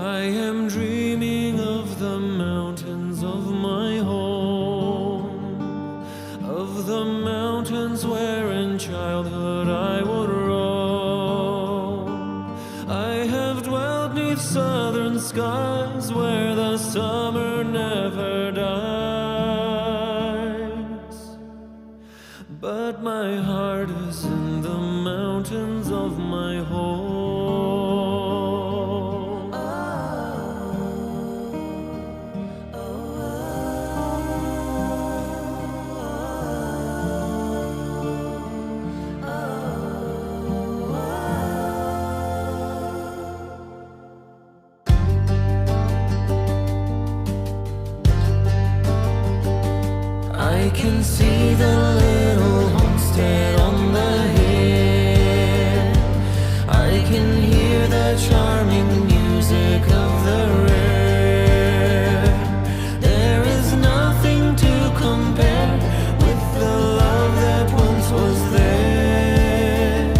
I am dreaming of the mountains of my home, of the mountains where in childhood I would roam. I have dwelt 'neath southern skies where the summer never dies, but my heart is in the mountains of my home. I can see the little homestead on the hill. I can hear the charming music of the river. There is nothing to compare with the love that once was there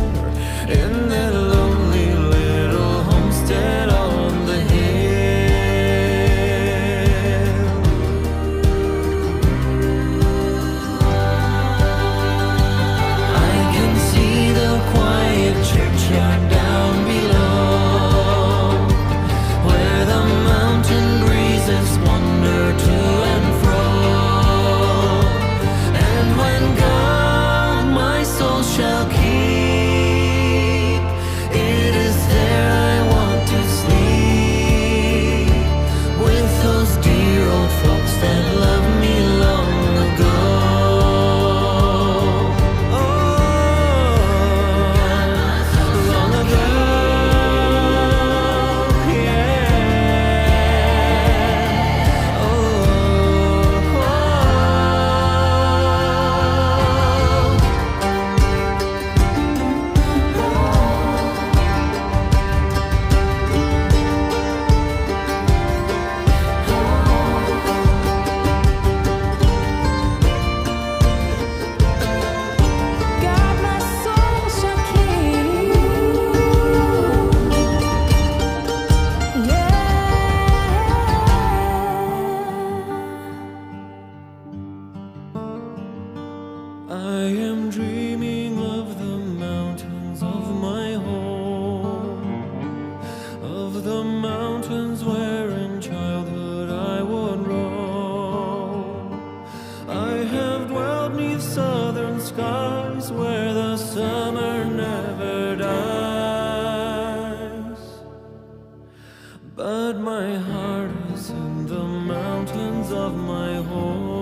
in that lonely little homestead on the hill. Churchyard down below, where the mountain breezes wander to and fro. And when God my soul shall keep, it is there I want to sleep, with those dear old folks that loved me long ago. I am dreaming of the mountains of my home, of the mountains where in childhood I would roam. I have dwelt 'neath southern skies where the summer never dies, but my heart is in the mountains of my home.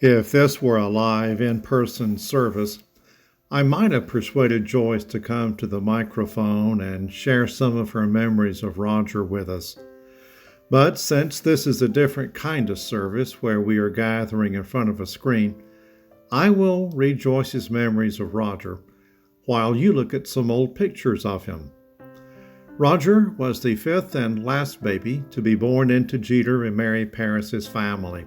If this were a live, in-person service, I might have persuaded Joyce to come to the microphone and share some of her memories of Roger with us. But since this is a different kind of service where we are gathering in front of a screen, I will read Joyce's memories of Roger while you look at some old pictures of him. Roger was the fifth and last baby to be born into Jeter and Mary Paris's family.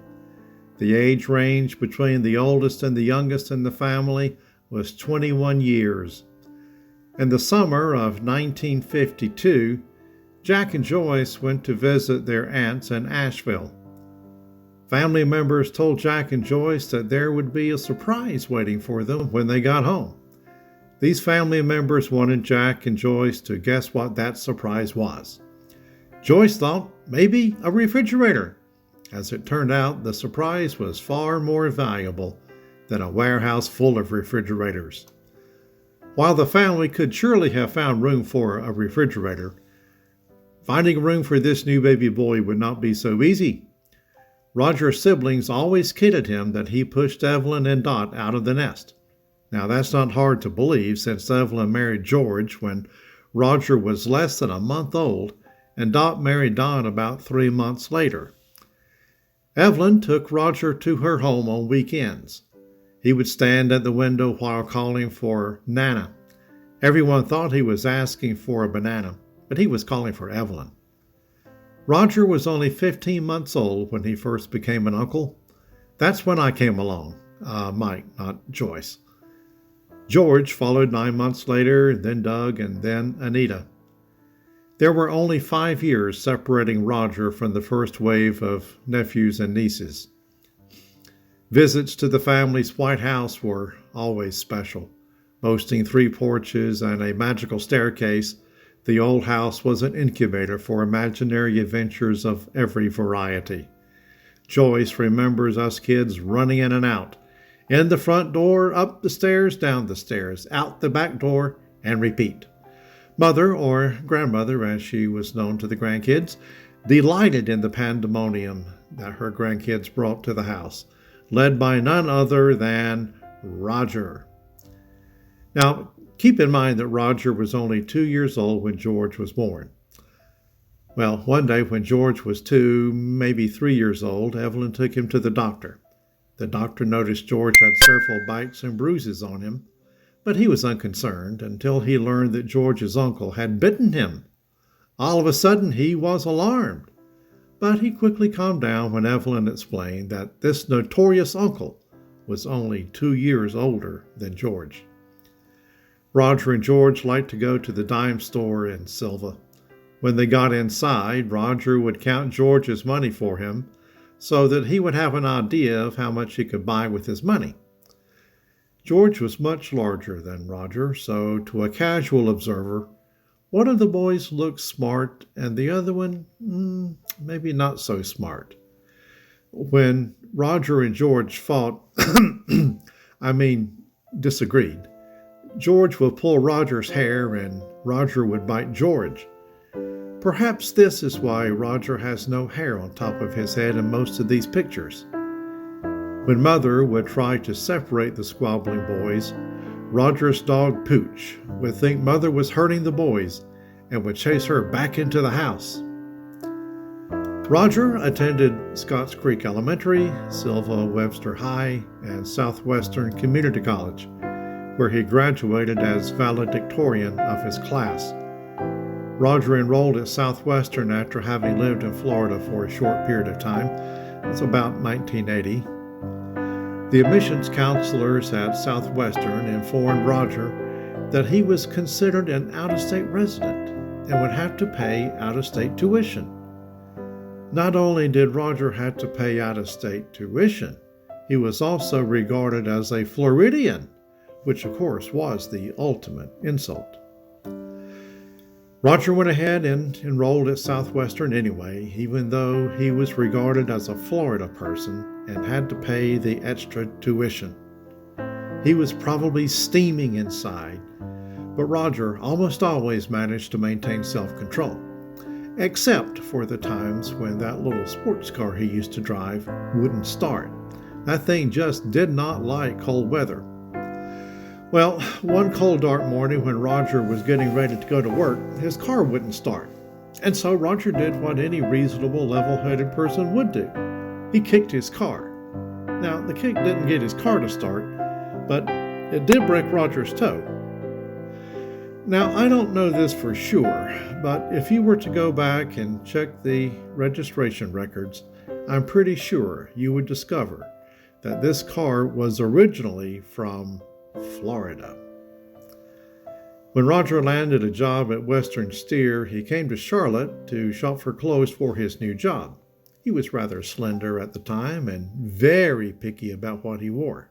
The age range between the oldest and the youngest in the family was 21 years. In the summer of 1952, Jack and Joyce went to visit their aunts in Asheville. Family members told Jack and Joyce that there would be a surprise waiting for them when they got home. These family members wanted Jack and Joyce to guess what that surprise was. Joyce thought maybe a refrigerator. As it turned out, the surprise was far more valuable than a warehouse full of refrigerators. While the family could surely have found room for a refrigerator, finding room for this new baby boy would not be so easy. Roger's siblings always kidded him that he pushed Evelyn and Dot out of the nest. Now that's not hard to believe, since Evelyn married George when Roger was less than a month old, and Dot married Don about 3 months later. Evelyn took Roger to her home on weekends. He would stand at the window while calling for Nana. Everyone thought he was asking for a banana, but he was calling for Evelyn. Roger was only 15 months old when he first became an uncle. That's when I came along. Mike, not Joyce. George followed 9 months later, then Doug, and then Anita. There were only 5 years separating Roger from the first wave of nephews and nieces. Visits to the family's White House were always special. Boasting 3 porches and a magical staircase, the old house was an incubator for imaginary adventures of every variety. Joyce remembers us kids running in and out. In the front door, up the stairs, down the stairs, out the back door, and repeat. Mother, or grandmother as she was known to the grandkids, delighted in the pandemonium that her grandkids brought to the house, led by none other than Roger. Now, keep in mind that Roger was only 2 years old when George was born. Well, one day when George was 2, maybe 3 years old, Evelyn took him to the doctor. The doctor noticed George had several bites and bruises on him, but he was unconcerned until he learned that George's uncle had bitten him. All of a sudden, he was alarmed. But he quickly calmed down when Evelyn explained that this notorious uncle was only 2 years older than George. Roger and George liked to go to the dime store in Silva. When they got inside, Roger would count George's money for him so that he would have an idea of how much he could buy with his money. George was much larger than Roger, so to a casual observer, one of the boys looked smart and the other one, maybe not so smart. When Roger and George fought, disagreed, George would pull Roger's hair and Roger would bite George. Perhaps this is why Roger has no hair on top of his head in most of these pictures. When Mother would try to separate the squabbling boys, Roger's dog Pooch would think Mother was hurting the boys and would chase her back into the house. Roger attended Scotts Creek Elementary, Silva Webster High, and Southwestern Community College, where he graduated as valedictorian of his class. Roger enrolled at Southwestern after having lived in Florida for a short period of time. It's about 1980. The admissions counselors at Southwestern informed Roger that he was considered an out-of-state resident and would have to pay out-of-state tuition. Not only did Roger have to pay out-of-state tuition, he was also regarded as a Floridian, which of course was the ultimate insult. Roger went ahead and enrolled at Southwestern anyway, even though he was regarded as a Florida person and had to pay the extra tuition. He was probably steaming inside, but Roger almost always managed to maintain self-control, except for the times when that little sports car he used to drive wouldn't start. That thing just did not like cold weather. Well, one cold dark morning when Roger was getting ready to go to work, his car wouldn't start. And so Roger did what any reasonable, level-headed person would do. He kicked his car. Now, the kick didn't get his car to start, but it did break Roger's toe. Now, I don't know this for sure, but if you were to go back and check the registration records, I'm pretty sure you would discover that this car was originally from Florida. When Roger landed a job at Western Steer, he came to Charlotte to shop for clothes for his new job. He was rather slender at the time and very picky about what he wore.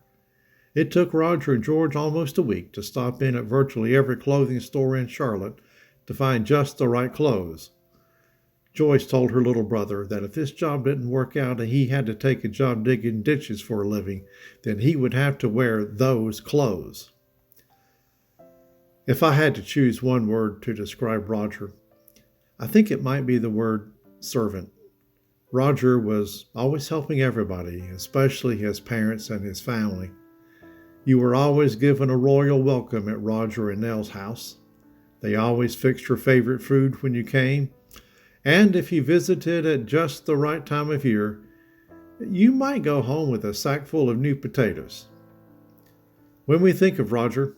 It took Roger and George almost a week to stop in at virtually every clothing store in Charlotte to find just the right clothes. Joyce told her little brother that if this job didn't work out and he had to take a job digging ditches for a living, then he would have to wear those clothes. If I had to choose one word to describe Roger, I think it might be the word servant. Roger was always helping everybody, especially his parents and his family. You were always given a royal welcome at Roger and Nell's house. They always fixed your favorite food when you came. And if you visited at just the right time of year, you might go home with a sack full of new potatoes. When we think of Roger,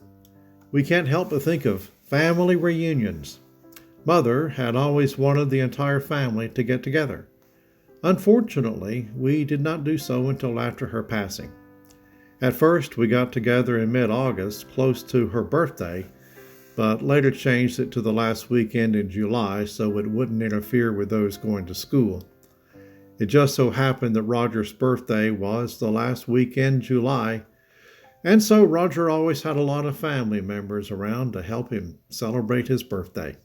we can't help but think of family reunions. Mother had always wanted the entire family to get together. Unfortunately, we did not do so until after her passing. At first, we got together in mid-August, close to her birthday, but later changed it to the last weekend in July so it wouldn't interfere with those going to school. It just so happened that Roger's birthday was the last week in July, and so Roger always had a lot of family members around to help him celebrate his birthday.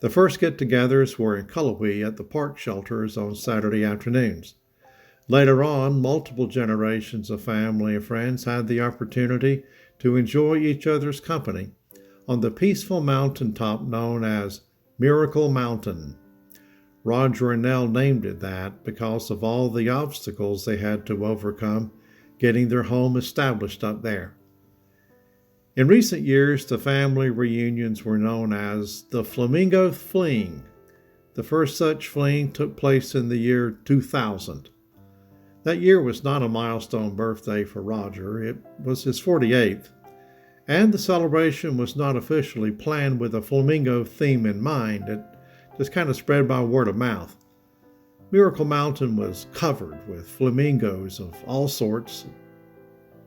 The first get-togethers were in Cullowhee at the park shelters on Saturday afternoons. Later on, multiple generations of family and friends had the opportunity to enjoy each other's company on the peaceful mountaintop known as Miracle Mountain. Roger and Nell named it that because of all the obstacles they had to overcome getting their home established up there. In recent years, the family reunions were known as the Flamingo Fling. The first such fling took place in the year 2000. That year was not a milestone birthday for Roger. It was his 48th, and the celebration was not officially planned with a flamingo theme in mind. It just kind of spread by word of mouth. Miracle Mountain was covered with flamingos of all sorts,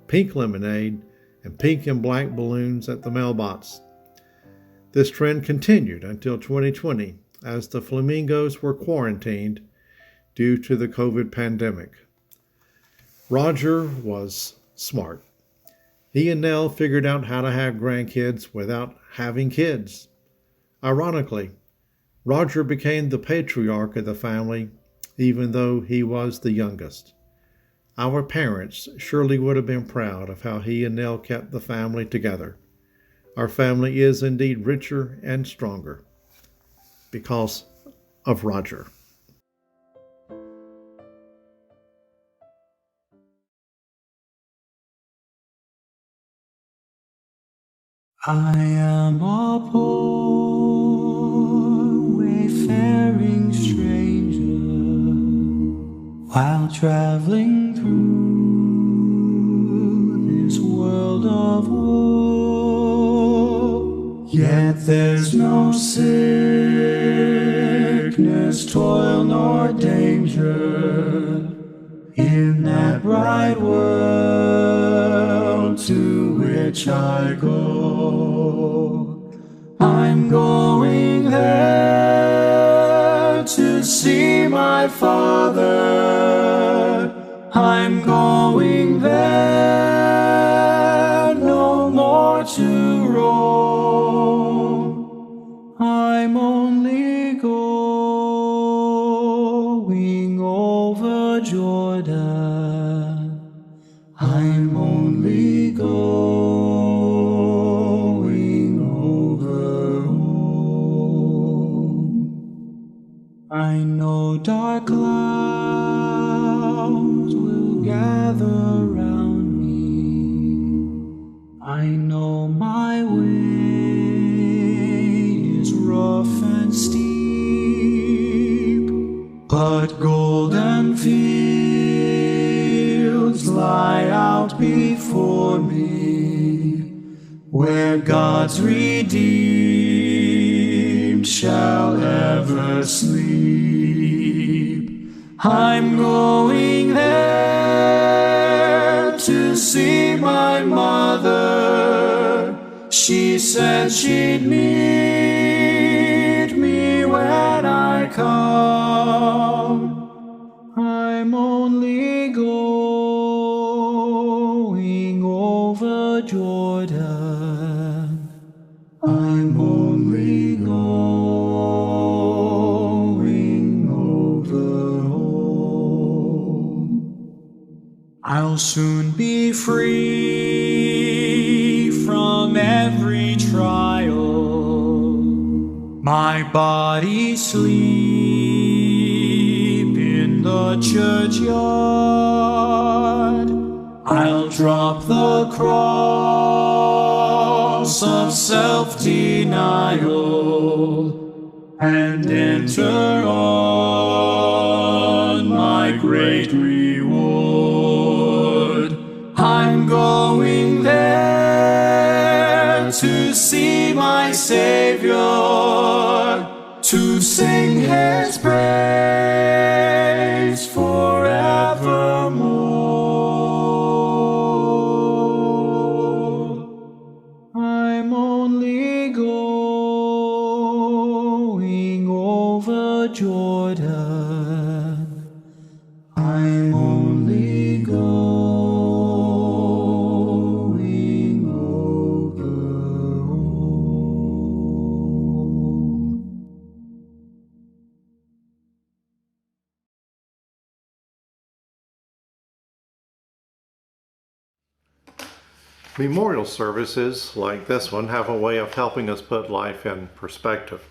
pink lemonade, and pink and black balloons at the mailbox. This trend continued until 2020 as the flamingos were quarantined due to the COVID pandemic. Roger was smart. He and Nell figured out how to have grandkids without having kids. Ironically, Roger became the patriarch of the family, even though he was the youngest. Our parents surely would have been proud of how he and Nell kept the family together. Our family is indeed richer and stronger because of Roger. I am a poor wayfaring stranger while traveling through this world of woe. Yet there's no sickness, toil, nor danger in that bright world to which I go. I'm going there to see my Father. I'm going there no more to roam. I'm only going over Jordan. I'm only going over home. I know dark clouds will gather round me. I know my way is rough and steep, but golden fields lie out before me, where God's redeemed shall ever sleep. I'm going there to see my mother. She said she'd meet me when I come. I'm only going over Jordan. I'm only going over home. I'll soon be free from every trial. My body sleep in the churchyard. I'll drop the cross of self-denial and enter on my great reward. I'm going there to see my Savior, to sing His praise forevermore. I'm only going over Jordan. I'm only going over home. Memorial services like this one have a way of helping us put life in perspective.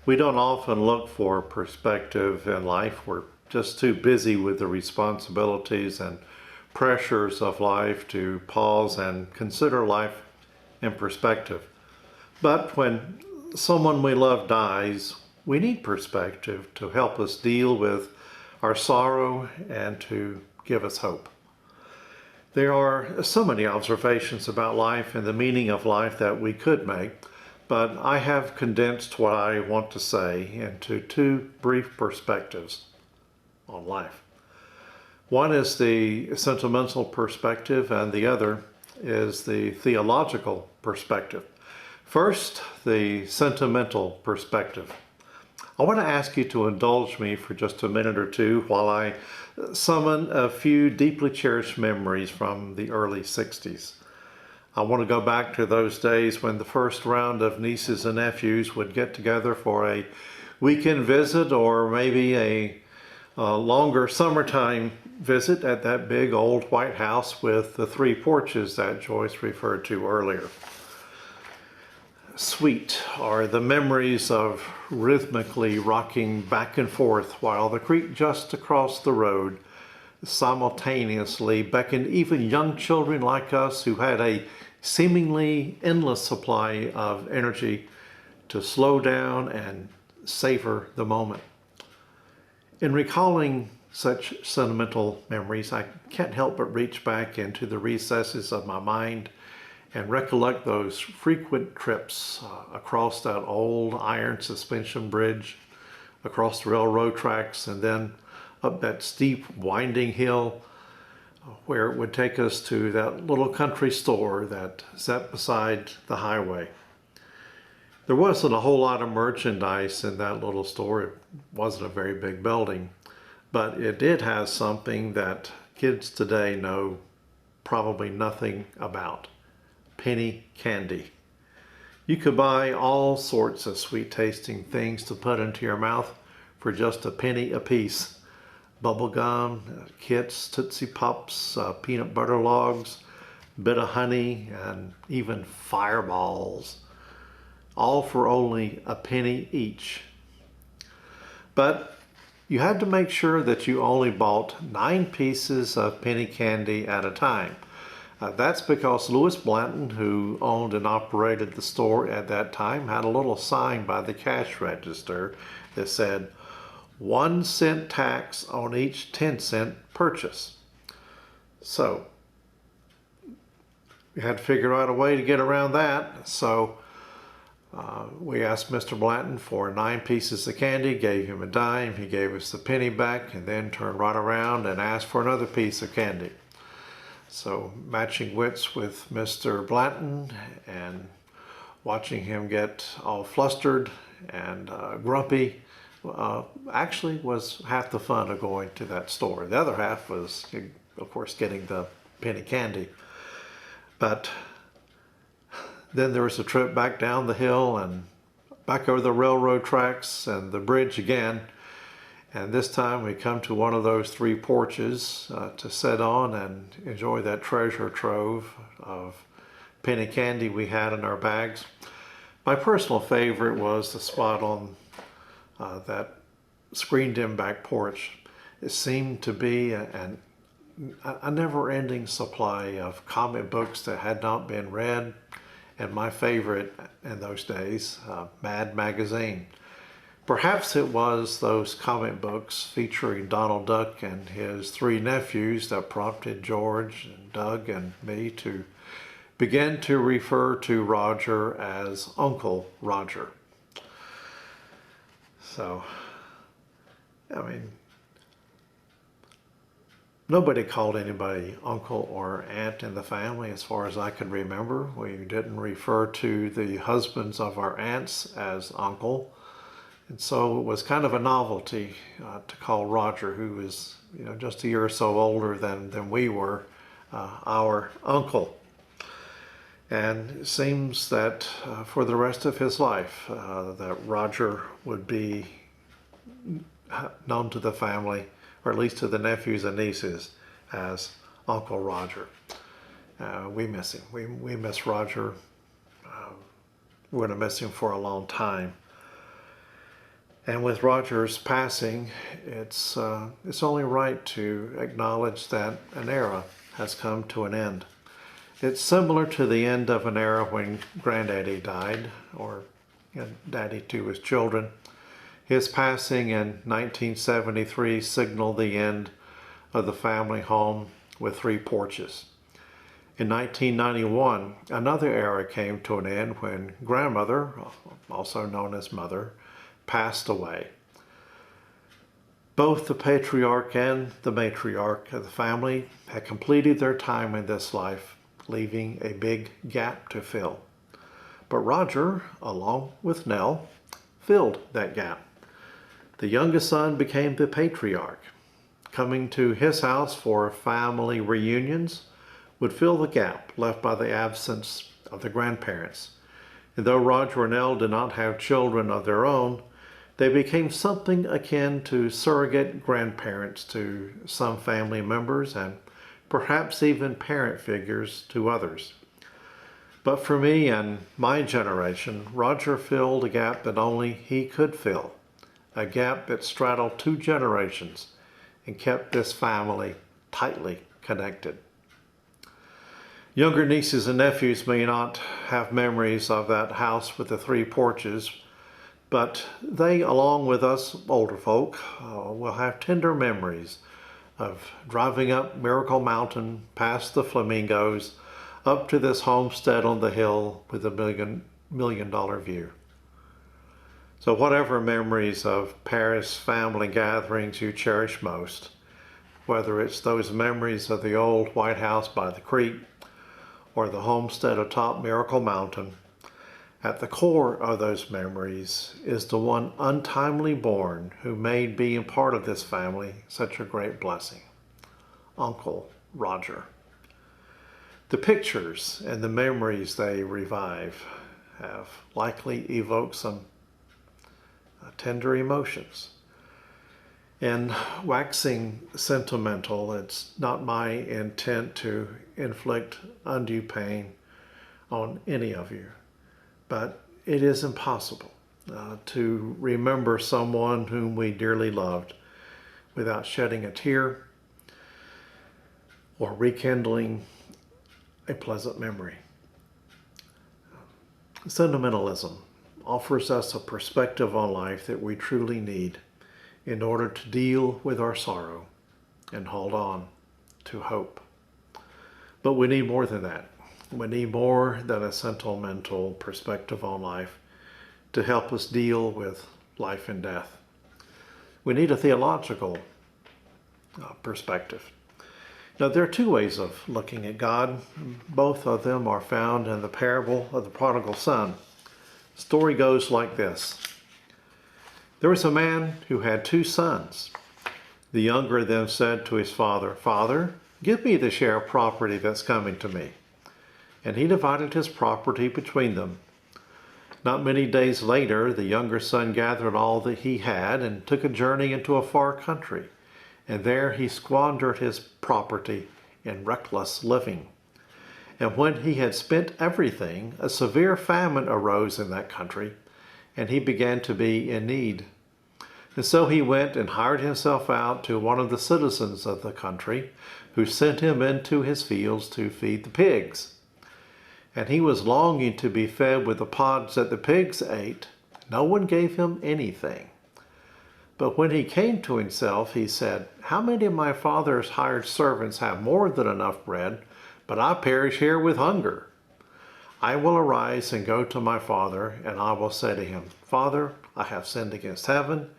We don't often look for perspective in life. We're just too busy with the responsibilities and pressures of life to pause and consider life in perspective. But when someone we love dies, we need perspective to help us deal with our sorrow and to give us hope. There are so many observations about life and the meaning of life that we could make, but I have condensed what I want to say into two brief perspectives on life. One is the sentimental perspective, and the other is the theological perspective. First, the sentimental perspective. I want to ask you to indulge me for just a minute or two while I summon a few deeply cherished memories from the early 60s. I want to go back to those days when the first round of nieces and nephews would get together for a weekend visit or maybe a longer summertime visit at that big old White House with the three porches that Joyce referred to earlier. Sweet are the memories of rhythmically rocking back and forth while the creek just across the road simultaneously beckoned even young children like us who had a seemingly endless supply of energy to slow down and savor the moment. In recalling such sentimental memories, I can't help but reach back into the recesses of my mind and recollect those frequent trips across that old iron suspension bridge, across the railroad tracks, and then up that steep winding hill where it would take us to that little country store that sat beside the highway. There wasn't a whole lot of merchandise in that little store. It wasn't a very big building, but it did have something that kids today know probably nothing about: penny candy. You could buy all sorts of sweet tasting things to put into your mouth for just a penny a piece. Bubble gum, Kits, Tootsie Pops, peanut butter logs, bit of honey, and even fireballs, all for only a penny each. But you had to make sure that you only bought 9 pieces of penny candy at a time. That's because Louis Blanton, who owned and operated the store at that time, had a little sign by the cash register that said, 1 cent tax on each 10-cent purchase. So we had to figure out a way to get around that. So we asked Mr. Blanton for 9 pieces of candy, gave him a dime, he gave us the penny back, and then turned right around and asked for another piece of candy. So matching wits with Mr. Blanton and watching him get all flustered and grumpy actually was half the fun of going to that store. The other half was, of course, getting the penny candy. But then there was a trip back down the hill and back over the railroad tracks and the bridge again. And this time we come to one of those 3 porches to sit on and enjoy that treasure trove of penny candy we had in our bags. My personal favorite was the spot on that screened-in back porch. It seemed to be a never-ending supply of comic books that had not been read, and my favorite in those days, Mad Magazine. Perhaps it was those comic books featuring Donald Duck and his 3 nephews that prompted George and Doug and me to began to refer to Roger as Uncle Roger. So, I mean, nobody called anybody uncle or aunt in the family as far as I can remember. We didn't refer to the husbands of our aunts as uncle. And so it was kind of a novelty to call Roger, who was just a year or so older than we were, our uncle. And it seems that for the rest of his life, that Roger would be known to the family, or at least to the nephews and nieces, as Uncle Roger. We miss him. We miss Roger. We're going to miss him for a long time. And with Roger's passing, it's only right to acknowledge that an era has come to an end. It's similar to the end of an era when Granddaddy died, or Daddy to his children. His passing in 1973 signaled the end of the family home with 3 porches. In 1991, another era came to an end when Grandmother, also known as Mother, passed away. Both the patriarch and the matriarch of the family had completed their time in this life, leaving a big gap to fill. But Roger, along with Nell, filled that gap. The youngest son became the patriarch. Coming to his house for family reunions would fill the gap left by the absence of the grandparents. And though Roger and Nell did not have children of their own, they became something akin to surrogate grandparents to some family members and perhaps even parent figures to others. But for me and my generation, Roger filled a gap that only he could fill, a gap that straddled 2 generations and kept this family tightly connected. Younger nieces and nephews may not have memories of that house with the 3 porches, but they, along with us older folk, will have tender memories of driving up Miracle Mountain, past the flamingos, up to this homestead on the hill with a million-dollar view. So whatever memories of Paris family gatherings you cherish most, whether it's those memories of the old White House by the creek or the homestead atop Miracle Mountain, at the core of those memories is the one untimely born who made being part of this family such a great blessing, Uncle Roger. The pictures and the memories they revive have likely evoked some tender emotions. In waxing sentimental, it's not my intent to inflict undue pain on any of you. But it is impossible to remember someone whom we dearly loved without shedding a tear or rekindling a pleasant memory. Sentimentalism offers us a perspective on life that we truly need in order to deal with our sorrow and hold on to hope. But we need more than that. We need more than a sentimental perspective on life to help us deal with life and death. We need a theological perspective. Now, there are 2 ways of looking at God. Both of them are found in the parable of the prodigal son. The story goes like this. There was a man who had 2 sons. The younger then said to his father, "Father, give me the share of property that's coming to me." And he divided his property between them. Not many days later, the younger son gathered all that he had and took a journey into a far country. And there he squandered his property in reckless living. And when he had spent everything, a severe famine arose in that country, and he began to be in need. And so he went and hired himself out to one of the citizens of the country, who sent him into his fields to feed the pigs. And he was longing to be fed with the pods that the pigs ate. No one gave him anything. But when he came to himself, he said, "How many of my father's hired servants have more than enough bread, but I perish here with hunger? I will arise and go to my father, and I will say to him, Father, I have sinned against heaven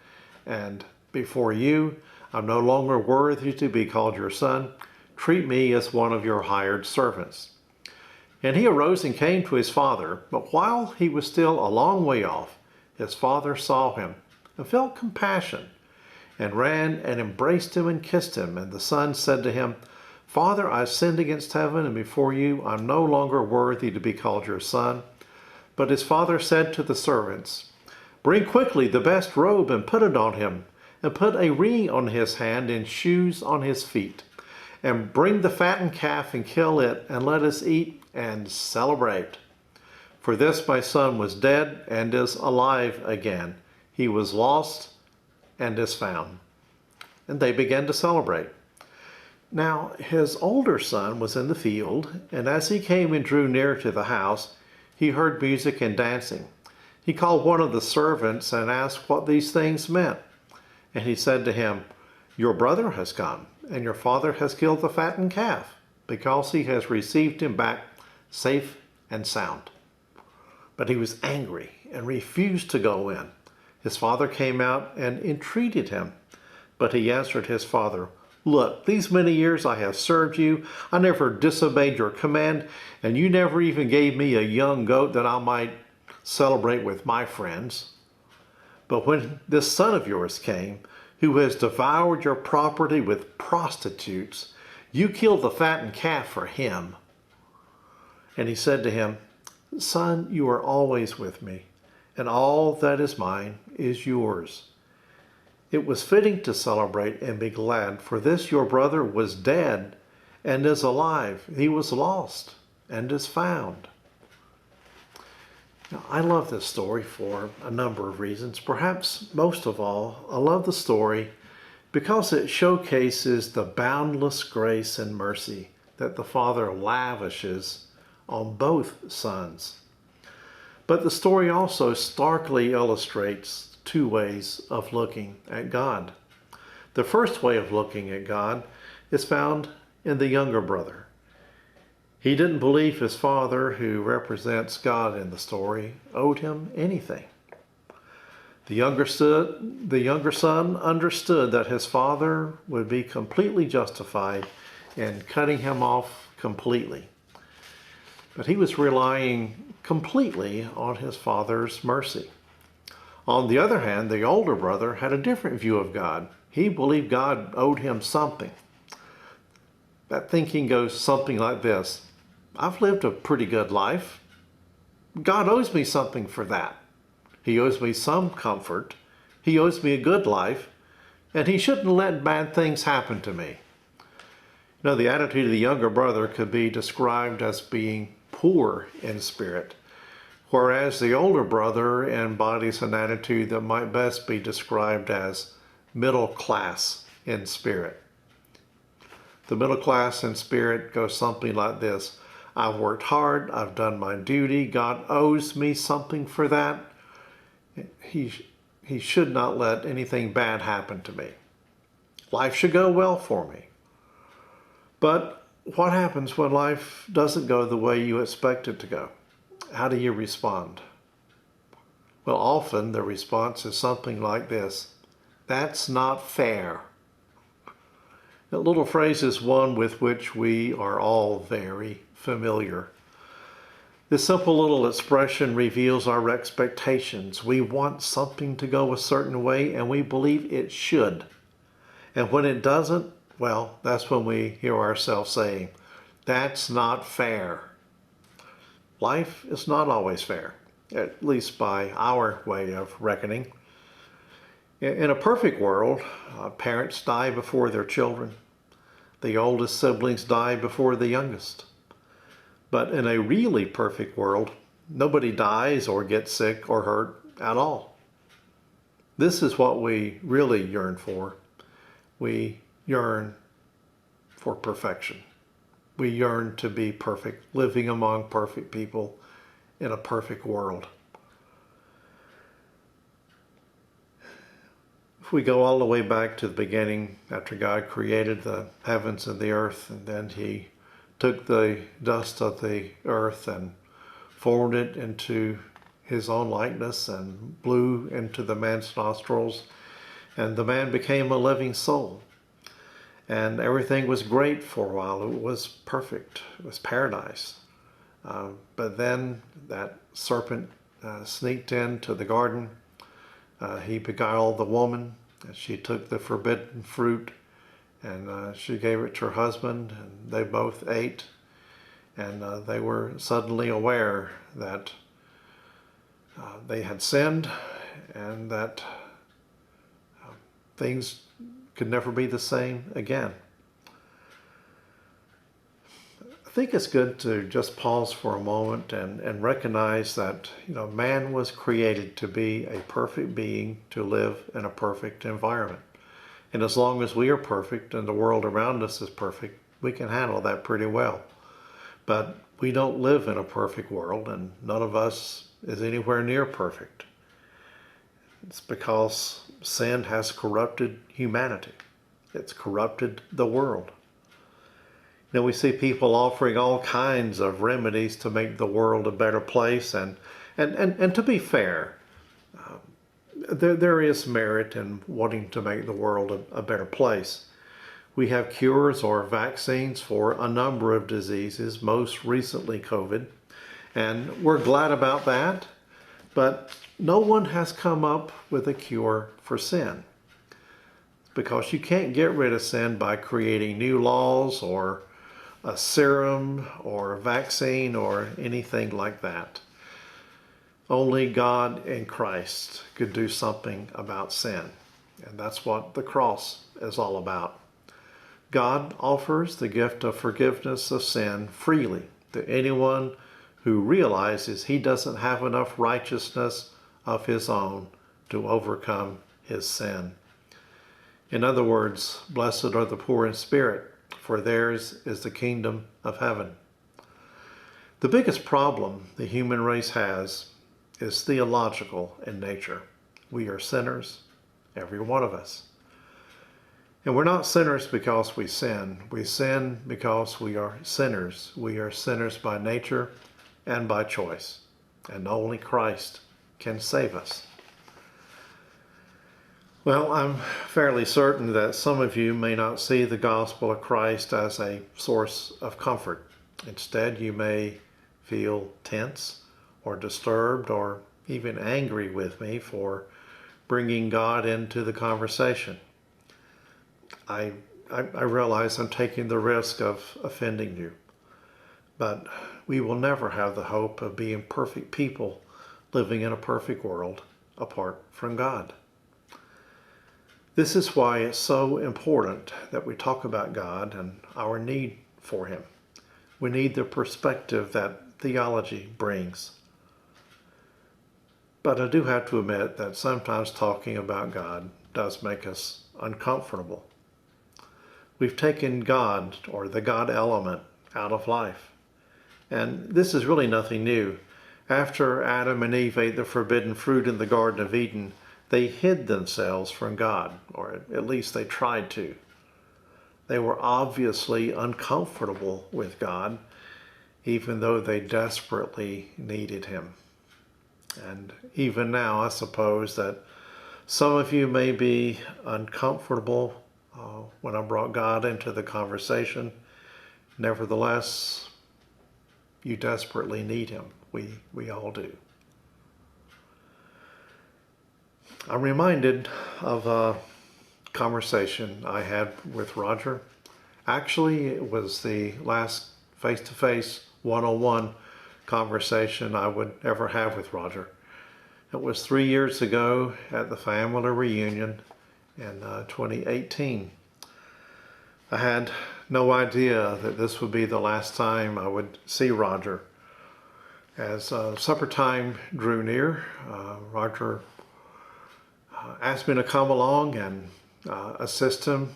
and before you. I'm no longer worthy to be called your son. Treat me as one of your hired servants. And he arose and came to his father. But while he was still a long way off, his father saw him and felt compassion and ran and embraced him and kissed him. And the son said to him, Father, I've sinned against heaven and before you. I'm no longer worthy to be called your son. But his father said to the servants, Bring quickly the best robe and put it on him, and put a ring on his hand and shoes on his feet. And bring the fattened calf and kill it, and let us eat and celebrate. For this my son was dead and is alive again. He was lost and is found. And they began to celebrate. Now his older son was in the field, and as he came and drew near to the house, he heard music and dancing. He called one of the servants and asked what these things meant. And he said to him, Your brother has come, and your father has killed the fattened calf, because he has received him back safe and sound. But he was angry and refused to go in. His father came out and entreated him. But he answered his father, Look, these many years I have served you. I never disobeyed your command, and you never even gave me a young goat that I might celebrate with my friends. But when this son of yours came, who has devoured your property with prostitutes, you killed the fattened calf for him. And he said to him, Son, you are always with me, and all that is mine is yours. It was fitting to celebrate and be glad, for this your brother was dead and is alive. He was lost and is found. Now, I love this story for a number of reasons. Perhaps most of all, I love the story because it showcases the boundless grace and mercy that the Father lavishes on both sons. But the story also starkly illustrates two ways of looking at God. The first way of looking at God is found in the younger brother. He didn't believe his father, who represents God in the story, owed him anything. The younger son understood that his father would be completely justified in cutting him off completely. But he was relying completely on his father's mercy. On the other hand, the older brother had a different view of God. He believed God owed him something. That thinking goes something like this. I've lived a pretty good life. God owes me something for that. He owes me some comfort. He owes me a good life. And he shouldn't let bad things happen to me. You know, the attitude of the younger brother could be described as being poor in spirit, whereas the older brother embodies an attitude that might best be described as middle class in spirit. The middle class in spirit goes something like this. I've worked hard. I've done my duty. God owes me something for that. He should not let anything bad happen to me. Life should go well for me. But what happens when life doesn't go the way you expect it to go? How do you respond? Well, often the response is something like this. That's not fair. That little phrase is one with which we are all very familiar. This simple little expression reveals our expectations. We want something to go a certain way, and we believe it should. And when it doesn't, well, that's when we hear ourselves saying, that's not fair. Life is not always fair, at least by our way of reckoning. In a perfect world, parents die before their children. The oldest siblings die before the youngest. But in a really perfect world, nobody dies or gets sick or hurt at all. This is what we really yearn for. We yearn for perfection. We yearn to be perfect, living among perfect people in a perfect world. If we go all the way back to the beginning, after God created the heavens and the earth, and then he took the dust of the earth and formed it into his own likeness and blew into the man's nostrils, and the man became a living soul. And everything was great for a while. It was perfect. It was paradise. But then that serpent sneaked into the garden. He beguiled the woman, and she took the forbidden fruit, and she gave it to her husband, and they both ate. And they were suddenly aware that they had sinned, and that things could never be the same again. I think it's good to just pause for a moment and recognize that, man was created to be a perfect being, to live in a perfect environment. And as long as we are perfect and the world around us is perfect, we can handle that pretty well. But we don't live in a perfect world, and none of us is anywhere near perfect. It's because sin has corrupted humanity. It's corrupted the world. We see people offering all kinds of remedies to make the world a better place, and to be fair, there is merit in wanting to make the world a better place. We have cures or vaccines for a number of diseases, most recently COVID, and we're glad about that, but no one has come up with a cure for sin, because you can't get rid of sin by creating new laws or a serum or a vaccine or anything like that. Only God in Christ could do something about sin, and that's what the cross is all about. God offers the gift of forgiveness of sin freely to anyone who realizes he doesn't have enough righteousness of his own to overcome his sin. In other words, blessed are the poor in spirit, for theirs is the kingdom of heaven. The biggest problem the human race has is theological in nature. We are sinners, every one of us. And we're not sinners because we sin. We sin because we are sinners. We are sinners by nature and by choice. And only Christ can save us. Well, I'm fairly certain that some of you may not see the gospel of Christ as a source of comfort. Instead, you may feel tense or disturbed or even angry with me for bringing God into the conversation. I realize I'm taking the risk of offending you, but we will never have the hope of being perfect people living in a perfect world apart from God. This is why it's so important that we talk about God and our need for Him. We need the perspective that theology brings. But I do have to admit that sometimes talking about God does make us uncomfortable. We've taken God, or the God element, out of life. And this is really nothing new. After Adam and Eve ate the forbidden fruit in the Garden of Eden, they hid themselves from God, or at least they tried to. They were obviously uncomfortable with God, even though they desperately needed Him. And even now, I suppose that some of you may be uncomfortable when I brought God into the conversation. Nevertheless, you desperately need Him. We all do. I'm reminded of a conversation I had with Roger. Actually, it was the last face-to-face, one-on-one conversation I would ever have with Roger. It was 3 years ago at the family reunion in 2018. I had no idea that this would be the last time I would see Roger. As supper time drew near, Roger asked me to come along and assist him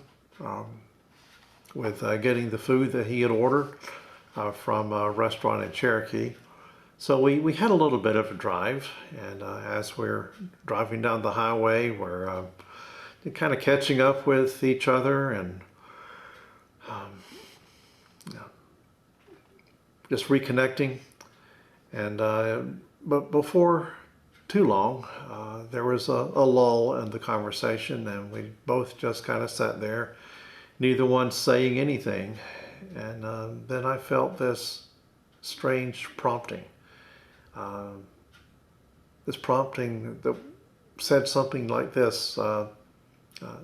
with getting the food that he had ordered from a restaurant in Cherokee. So we had a little bit of a drive, and as we're driving down the highway, we're kind of catching up with each other and just reconnecting. And but before too long, there was a lull in the conversation, and we both just kind of sat there, neither one saying anything. And then I felt this strange prompting. This prompting that said something like this,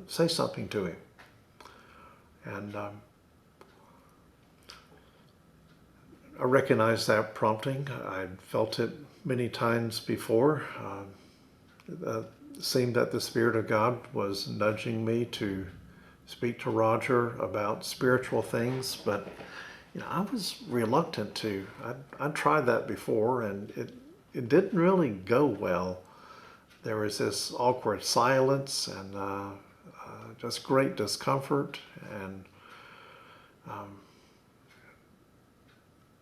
say something to him. And I recognized that prompting. I'd felt it many times before. It seemed that the Spirit of God was nudging me to speak to Roger about spiritual things, but I was reluctant to. I'd tried that before, and it didn't really go well. There was this awkward silence and just great discomfort, and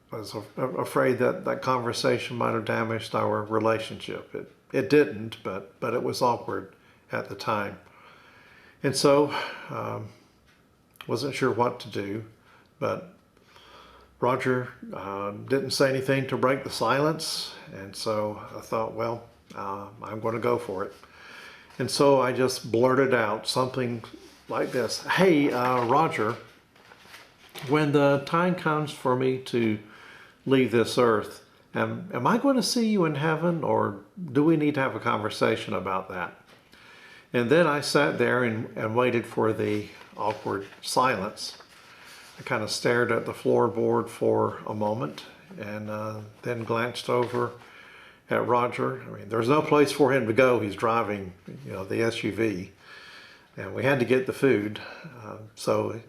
I was afraid that that conversation might have damaged our relationship. It didn't, but it was awkward at the time. And so, wasn't sure what to do, but Roger didn't say anything to break the silence, and so I thought, well, I'm going to go for it. And so I just blurted out something like this. Hey, Roger, when the time comes for me to leave this earth, am I going to see you in heaven, or do we need to have a conversation about that? And then I sat there and waited for the awkward silence. I kind of stared at the floorboard for a moment, and then glanced over at Roger. I mean, there's no place for him to go. He's driving, the SUV, and we had to get the food. So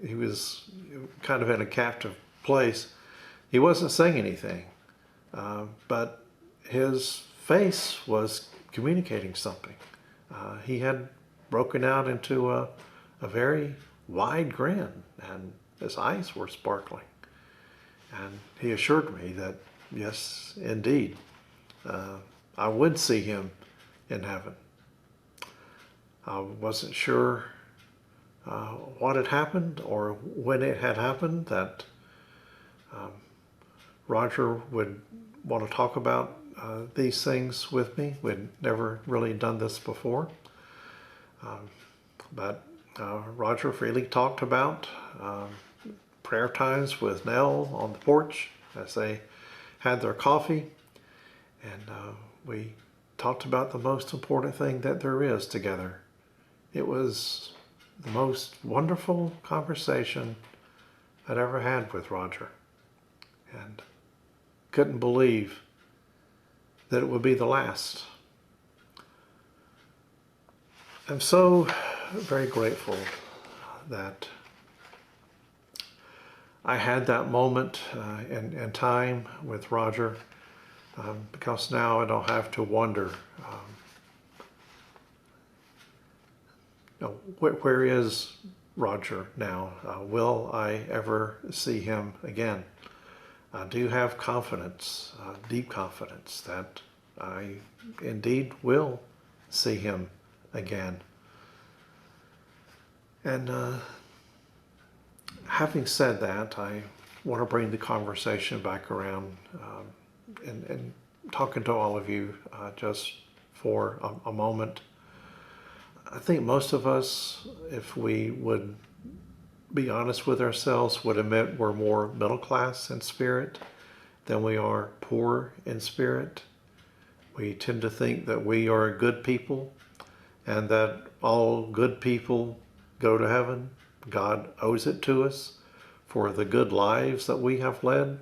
he was kind of in a captive place. He wasn't saying anything, but his face was communicating something. He had broken out into a very wide grin, and his eyes were sparkling. And he assured me that, yes, indeed, I would see him in heaven. I wasn't sure what had happened or when it had happened that Roger would want to talk about these things with me. We'd never really done this before. But Roger freely talked about prayer times with Nell on the porch as they had their coffee. And we talked about the most important thing that there is together. It was the most wonderful conversation I'd ever had with Roger. And couldn't believe that it would be the last. I'm so very grateful that I had that moment in time with Roger, because now I don't have to wonder, where is Roger now? Will I ever see him again? I do have confidence, deep confidence, that I indeed will see him again. And having said that, I want to bring the conversation back around and talking to all of you just for a moment. I think most of us, if we would be honest with ourselves, would admit we're more middle class in spirit than we are poor in spirit. We tend to think that we are good people and that all good people go to heaven. God owes it to us for the good lives that we have led.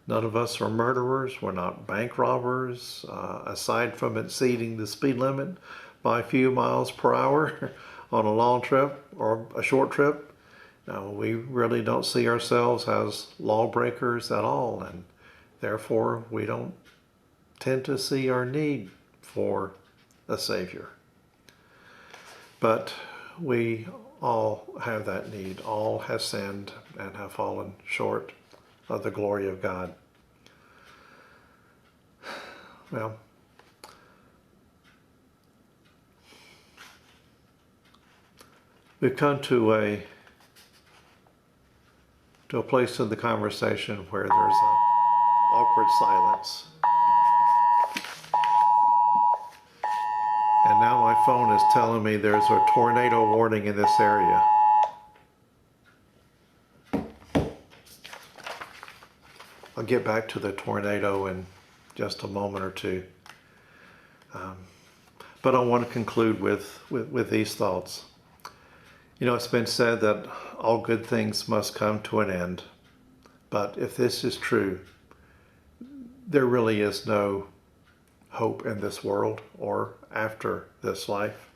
None of us are murderers. We're not bank robbers, aside from exceeding the speed limit by a few miles per hour on a long trip or a short trip. No, we really don't see ourselves as lawbreakers at all, and therefore we don't tend to see our need for a Savior. But we all have that need. All have sinned and have fallen short of the glory of God. Well, we've come to a place in the conversation where there's awkward silence. And now my phone is telling me there's a tornado warning in this area. I'll get back to the tornado in just a moment or two. But I want to conclude with these thoughts. You know, it's been said that all good things must come to an end. But if this is true, there really is no hope in this world or after this life.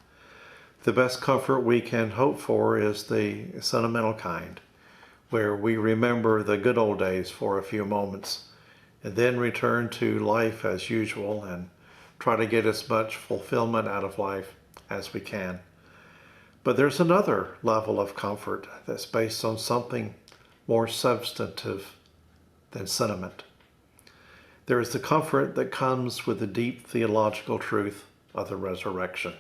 The best comfort we can hope for is the sentimental kind, where we remember the good old days for a few moments and then return to life as usual and try to get as much fulfillment out of life as we can. But there's another level of comfort that's based on something more substantive than sentiment. There is the comfort that comes with the deep theological truth of the resurrection.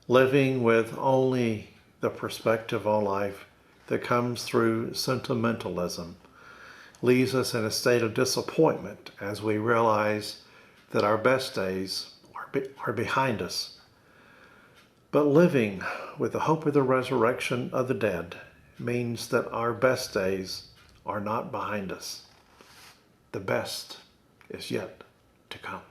Living with only the perspective on life that comes through sentimentalism leaves us in a state of disappointment as we realize that our best days are behind us. But living with the hope of the resurrection of the dead means that our best days are not behind us. The best is yet to come.